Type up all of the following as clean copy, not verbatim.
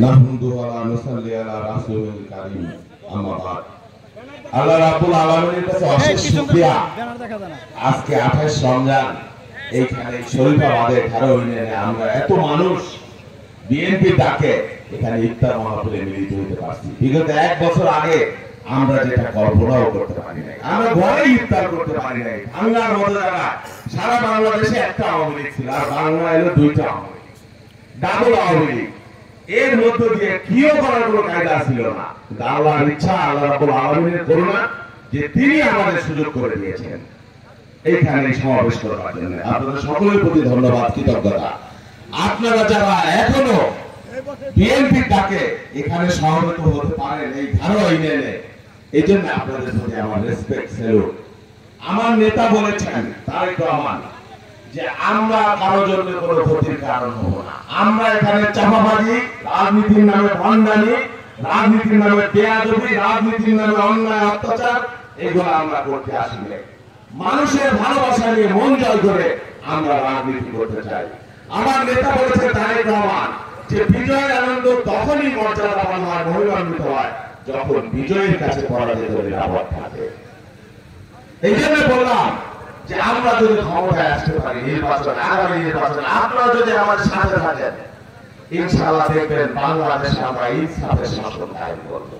নাহমদুহু ওয়া নুসাল্লি আলা রাসূলিল কারীম আম্মা বাদ। আল্লাহ রাব্বুল আলামিনের কাছে অশেষ শুকরিয়া। আজকে 28 রমজান এইখানে শরীফাবাদে ধারা ইউনিয়নে আমরা এত মানুষ বিএনপি ডাকে এখানে ইফতার মাহফিলে মিলিত হতে পারছি। বিগত 1 বছর আগে আমরা যেটা কল্পনাও করতে পারি নাই, আমরা ঘরে ইফতার করতে পারি নাই। বাংলার মতো জায়গা সারা বাংলাদেশে একটা আওয়ামী লীগ ছিল, আর বাংলা এলো 2টা আওয়ামী লীগ, ডাবল আওয়ামী লীগ। এর মধ্য দিয়ে কিও করার কোনো কায়দা ছিল না, কিন্তু আল্লাহর ইচ্ছা, আল্লাহ রাব্বুল আলামিনের করুণা যে তিনি আমাদের সুযোগ করে দিয়েছেন এইখানে সমাবেশ করার জন্য। আপনাদের সকলের প্রতি ধন্যবাদ, কৃতজ্ঞতা। আপনারা যারা এখনো বিএনপির ডাকে এখানে সমবেত হতে পারেন এই ধারা ইউনিয়নে, এই জন্য আপনাদের প্রতি আমার রেসপেক্ট, স্যালুট। আমার নেতা বলেছেন তারেক রহমান যে আমরা কারোর জন্য কোনো ক্ষতির কারণ হব না। আমরা এখানে চাপাবাজি, রাজনীতির নামে ভণ্ডামি, রাজনীতির নামে বেয়াদবি, রাজনীতির নামে অন্যায় অত্যাচার এগুলো আমরা করতে আসিনি। মানুষের ভালোবাসা নিয়ে মন জয় করে আমরা রাজনীতি করতে চাই। আমার নেতা বলেছে তারেক রহমান যে বিজয়ের আনন্দ তখনই মর্যাদাবান হয়, মহিমান্বিত হয় যখন বিজয়ের কাছে পরাজয়ের নিরাপদ থাকে। এই জন্য বললাম যে আমরা যদি ক্ষমতায় আসতে পারি নির্বাচন, আগামী নির্বাচন, আপনারা যদি আমাদের সাথে থাকেন, ইনশাআল্লাহ দেখবেন বাংলাদেশে আমরা ইনসাফের শাসন কায়েম করব,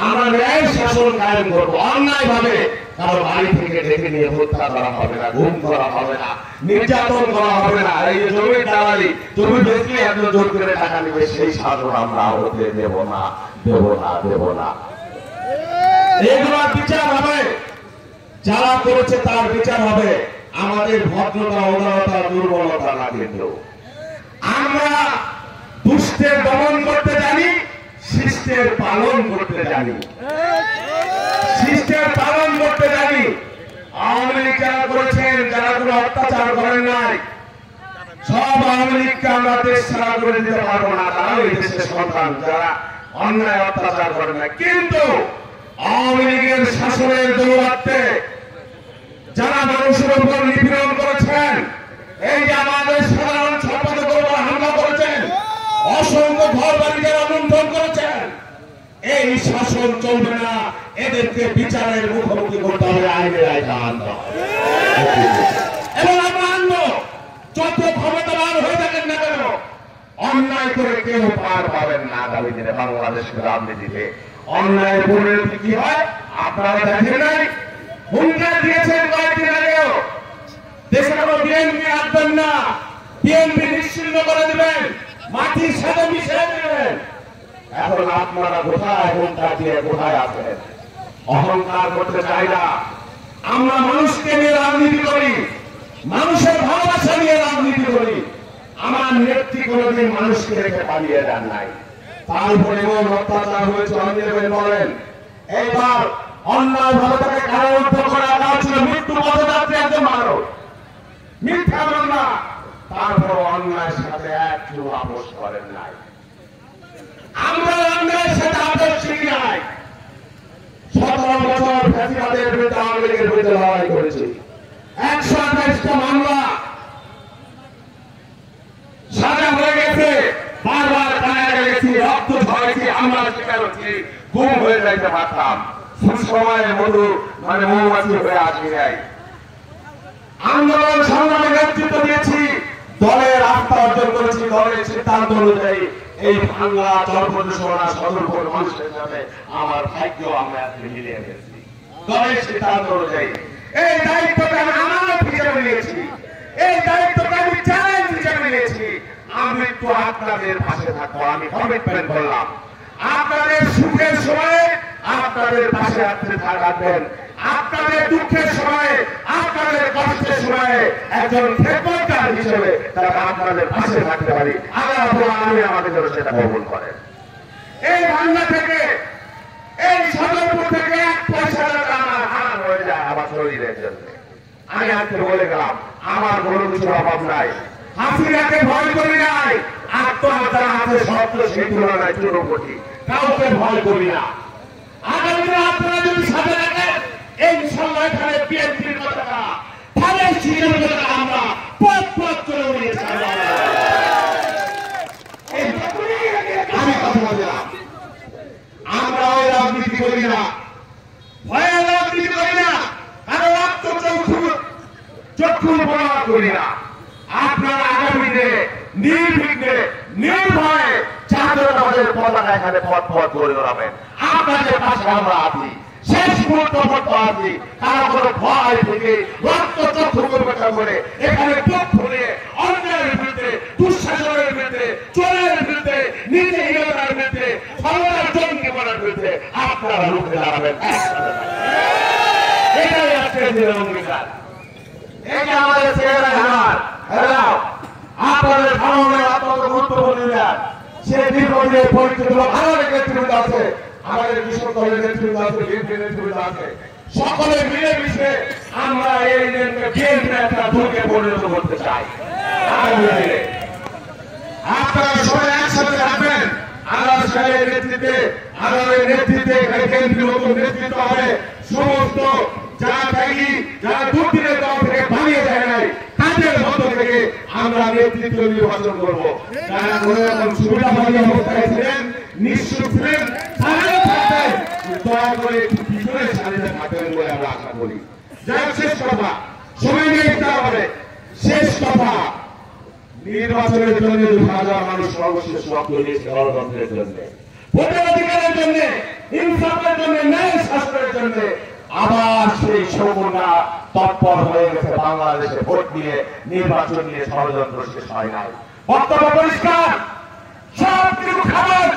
আমরা ন্যায় শাসন কায়েম করব। অন্যায় ভাবে কারো বাড়ি থেকে ডেকে নিয়ে হত্যা করা হবে না, গুম করা হবে না, নির্যাতন করা হবে না। এই যে জমির দালালি, জমি বেচলে একজন জোর করে টাকা নেবে, সেই শাসন আমরা হতে দেব না, দেব না, দেব না। এগুলোর বিচার হবে, যারা করেছে তার বিচার হবে। আমাদের ভদ্রতা, উদারতা, দুর্বলতা না, কিন্তু আমরা দুষ্টের দমন করতে জানি, শিষ্টের পালন করতে জানি, শিষ্টের পালন করতে জানি। আওয়ামী লীগ যারা করেছেন, যারা কোনো অত্যাচার করেন নাই, সব আওয়ামী লীগকে আমরা দেশ ছাড়া করে দিতে পারবো না। তারা এই দেশের সন্তান, যারা অন্যায় অত্যাচার করেন না। কিন্তু আওয়ামী লীগের শাসনের দৌরাত্মে যারা মানুষের উপর নিপীড়ন করেছেন, এই যে আমাদের সাধারণ সম্পাদকের উপর হামলা করেছেন, অসংখ্য ঘর বাড়ি যারা লুণ্ঠন করেছেন, এই শাসন চলবে না। এদেরকে বিচারের মুখোমুখি করতে হবে, আইনের আয়তা আনতে হবে। এবং আমরা আনবো, যত ক্ষমতাবান হয়ে থাকেন না কেন, অন্যায় করে কেউ পার পাবেন না। আগামী দিনে বাংলাদেশের রাজনীতিতে অন্যায়ের পরিণতি কি হয় আপনারা দেখেন নাই। হুঙ্কার দিয়েছেন কয়েকদিন আগেও, দেশে কোনো বিএনপি আসবেন না, বিএনপি নিশ্চিন্ন করে দেবেন, মাটির সাথে মিশিয়ে দেবেন। এখন আপনারা কোথায় হুঙ্কার দিয়ে কোথায় আছেন? অহংকার করতে চাই না। আমরা মানুষকে নিয়ে রাজনীতি করি, মানুষের ভালোবাসা নিয়ে রাজনীতি করি। আমার নেত্রী কোনোদিন মানুষকে রেখে পালিয়ে যান নাই। তারপরে এমন অত্যাচার হয়েছে, অনেকে বলেন এইবার অন্যায় ভাবে তাকে কারারুদ্ধ করা হয়েছিল, মৃত্যু পথযাত্রী একজন মানুষ, মিথ্যা মামলা। তারপর অন্যায়ের সাথে একটু আপোষ করেন নাই। আমরা অন্যায়ের সাথে আপোষ শিখি নাই। 17 বছর ফ্যাসিবাদের বিরুদ্ধে, আওয়ামী লীগের বিরুদ্ধে লড়াই করেছি। 128টা মামলা সাজা হয়ে গেছে, বারবার কারাগারে গেছি, রক্ত ঝরেছি, আমরা শিকার হচ্ছি, গুম হয়ে যাইতে পারতাম। সময়ের মধু মৌমাছি হয়ে আসি নাই। আন্দোলন সংগ্রামে নেতৃত্ব দিয়েছি, দলের আস্থা অর্জন করেছি, দলের সিদ্ধান্ত অনুযায়ী এই বাংলা চরপতি সোনা সদরপুর মানুষের সাথে আমার ভাগ্য আমরা মিলিয়ে গেছি। দলের সিদ্ধান্ত অনুযায়ী এই দায়িত্বটা আমি আমানত হিসেবে নিয়েছি, এই দায়িত্বটা আমি চ্যালেঞ্জ হিসেবে নিয়েছি। আমি একটু আপনাদের পাশে থাকবো, আমি কমিটমেন্ট করলাম। আপনাদের সুখের সময়ে আপনাদের পাশে থাকবেন, আপনাদের দুঃখের সময়ে, আপনাদের কষ্টের সময়ে একজন খেদমতগার হিসেবে তারা আপনাদের পাশে থাকতে পারি। আমি আমাদের জন্য সেটা কবুল করেন। এই বাংলা থেকে, এই সদরপুর থেকে 1 পয়সা আমার হার হয়ে যায় আমার শরীরের জন্য। আমি আজকে বলে গেলাম, আমার কোনো কিছুর অভাব নাই। হাসিনাকে ভয় করি নাই, আত্মহত্যা আছে সত্য সেই তুলনায় চূড়কটি, কাউকে ভয় করি না। আগামী দিনে আপনারা যদি সাথে রাখেন, ইনশাআল্লাহ এখানে বিএনপির কথা, তাদের শিক্ষার কথা আমরা পথ পথ করে উড়িয়ে ছাড়ব। কথা দিলাম, আমরা ওই রাজনীতি করি না, ভয়ের রাজনীতি করি না, কারো চক্ষু ব্যবহার করি না। আপনারা আগামী দিনে নির্বিঘ্নে নির্ভয়ে জাতীয়তাবাদের পতাকা এখানে পথ করে বেড়াবেন। আপনাদের পাশে আমরা আছি, শেষ মুহূর্ত পর্যন্ত আছি। কারো কোনো ভয় থেকে রক্ত চক্ষু প্রবেশন করে এখানে বুক ফুলিয়ে অন্যায়ের বিরুদ্ধে, দুঃশাসনের বিরুদ্ধে, চোরের বিরুদ্ধে, নীতিহীনতার বিরুদ্ধে, ক্ষমতার জঙ্গিপনার বিরুদ্ধে আপনারা রুখে দাঁড়াবেন। এটাই আজকের দিনের অঙ্গীকার। এই যে আমাদের চেহারা ঘাট, আপনাদের সামনে অত্যন্ত গুরুত্বপূর্ণ সে দীর্ঘদিনের পরিচিত আমাদের নেতৃবৃন্দ আছে, আমাদের কৃষক দলের নেতৃবৃন্দ আছে, বিএনপি নেতৃবৃন্দ আছে, সকলে মিলেমিশে আমরা এই বিএনপি একটা দুর্গে পরিণত করতে চাই। আপনারা সবাই একসাথে থাকবেন আল্লাহ সাহেবের নেতৃত্বে, আল্লাহের নেতৃত্বে কেন্দ্রীয় নতুন নেতৃত্ব হবে। সমস্ত যারা ত্যাগী, যারা দুর্দিনের দল থেকে বানিয়ে দেয় নাই, তাদের মধ্য থেকে আমরা নেতৃত্ব নির্বাচন করবো। যারা কোনো রকম সুবিধাবাদী অবস্থায় ছিলেন, নিশ্চুপ ছিলেন, তারাই থাকবেন, দয়া করে একটু পিছনের সারিতে থাকবেন বলে আমরা আশা করি। যাই শেষ কথা, সময় নিয়ে দিতে হবে। শেষ কথা, নির্বাচনের জন্য ২০০০ মানুষ সর্বশেষ রক্ত দিয়েছে গণতন্ত্রের জন্য, ভোটের অধিকারের জন্য, ইনসাফের জন্য, ন্যায় শাসনের জন্য। আবার সেই সমুনা তৎপর হয়ে গেছে বাংলাদেশে ভোট নিয়ে, নির্বাচন নিয়ে ষড়যন্ত্র শেষ হয় নাই। বক্তব্য পরিষ্কার, সব কিছু খাবার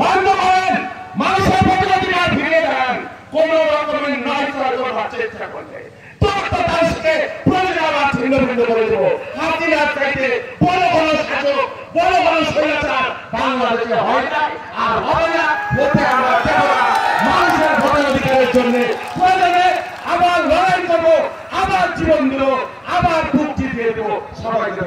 বন্ধ করেন, মানুষের ভোটের অধিকার ফিরিয়ে দেন। কোন রকমের নয় করার চেষ্টা করলে বাংলাদেশে হয় না আর হবে না। মানুষের ভোটের অধিকারের জন্য আবার লড়াই করবো, আবার জীবন দেবো, আবার মুক্তি দিয়ে দেবো সবাইকে।